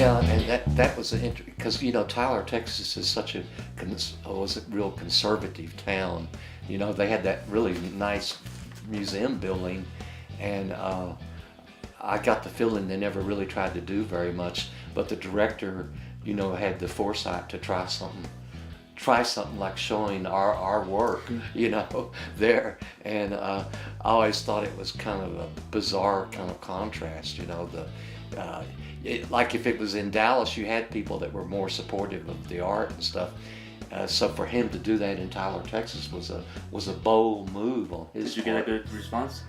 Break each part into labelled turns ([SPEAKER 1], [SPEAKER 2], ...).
[SPEAKER 1] Yeah, and that was an because Tyler, Texas is such was a real conservative town. They had that really nice museum building, and I got the feeling they never really tried to do very much. But the director, had the foresight to try something like showing our work, there. And I always thought it was kind of a bizarre kind of contrast, like if it was in Dallas, you had people that were more supportive of the art and stuff. So for him to do that in Tyler, Texas was a bold move on his
[SPEAKER 2] part. Did you get a good response?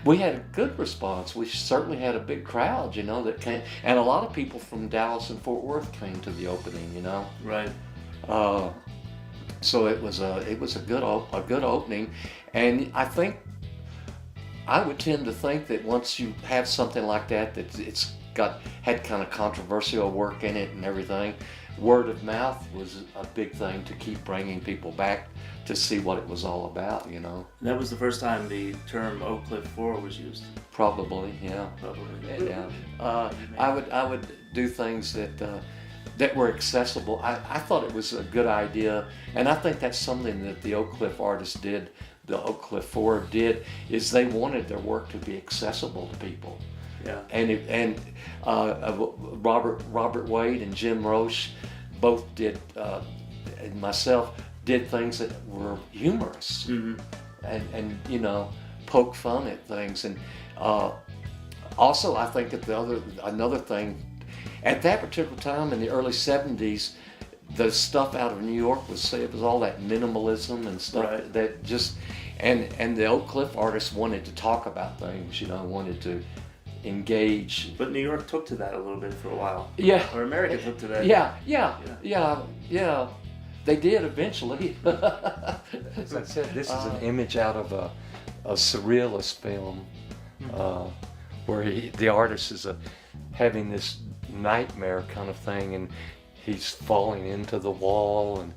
[SPEAKER 1] We had a good response. We certainly had a big crowd, that came, and a lot of people from Dallas and Fort Worth came to the opening,
[SPEAKER 2] Right.
[SPEAKER 1] So it was a good opening, and I would tend to think that once you have something like that it's had kind of controversial work in it and everything, word of mouth was a big thing to keep bringing people back to see what it was all about.
[SPEAKER 2] That was the first time the term Oak Cliff 4 was used.
[SPEAKER 1] Probably, yeah.
[SPEAKER 2] Probably.
[SPEAKER 1] Yeah. I would do things that were accessible. I thought it was a good idea, and I think that's something that the Oak Cliff artists did, the Oak Cliff 4 did, is they wanted their work to be accessible to people.
[SPEAKER 2] Yeah.
[SPEAKER 1] And Robert Wade and Jim Roche both did, and myself did things that were humorous, and poke fun at things. And also I think that another thing at that particular time in the early 70s, the stuff out of New York it was all that minimalism and stuff,
[SPEAKER 2] right,
[SPEAKER 1] that just and the Oak Cliff artists wanted to talk about things, wanted to engage.
[SPEAKER 2] But New York took to that a little bit for a while.
[SPEAKER 1] Yeah.
[SPEAKER 2] Or America took to that.
[SPEAKER 1] Yeah. They did eventually. As I said, this is an image out of a surrealist film, where the artist is having this nightmare kind of thing, and he's falling into the wall, and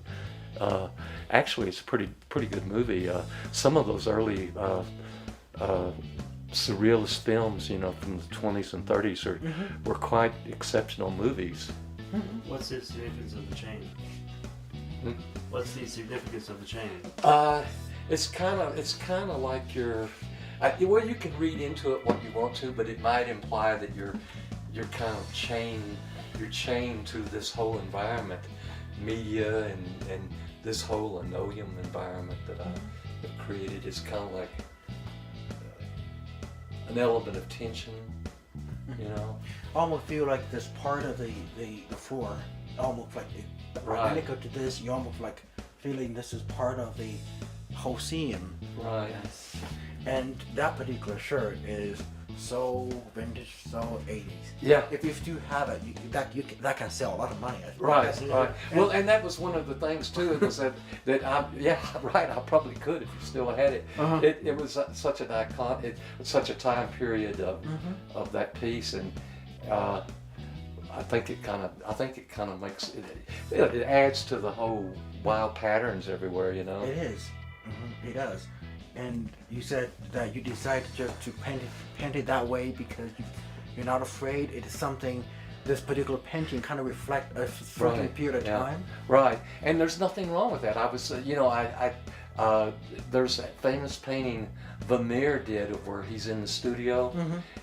[SPEAKER 1] actually it's a pretty good movie. Some of those early surrealist films, from the 20s and 30s were quite exceptional movies.
[SPEAKER 2] What's the significance of the chain? What's the significance of the chain?
[SPEAKER 1] It's kind of like well, you can read into it what you want to, but it might imply that you're kind of chained to this whole environment, media and this whole linoleum environment that I have created is kind of like an element of tension,
[SPEAKER 3] I almost feel like this part of the floor, almost like identical to this. You almost like feeling this is part of the whole scene.
[SPEAKER 1] Right.
[SPEAKER 3] Yes. And that particular shirt is so vintage, so 80s.
[SPEAKER 1] Yeah.
[SPEAKER 3] If you still have it, that can sell a lot of money.
[SPEAKER 1] Right. Well, and that was one of the things too. It was that I probably could if you still had it. It was such an icon. It was such a time period of that piece, and I think it kind of makes it adds to the whole wild patterns everywhere.
[SPEAKER 3] It is. It does. And you said that you decided just to paint it that way because you're not afraid. It is something, this particular painting kind of reflect a certain period of time.
[SPEAKER 1] Right, and there's nothing wrong with that. I was, there's that famous painting Vermeer did of where he's in the studio,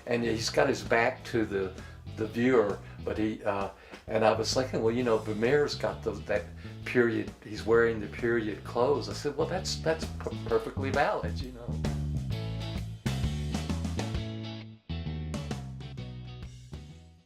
[SPEAKER 1] and he's got his back to the viewer, but and I was thinking, well, Vermeer's got that period, he's wearing the period clothes. I said, well, that's perfectly valid,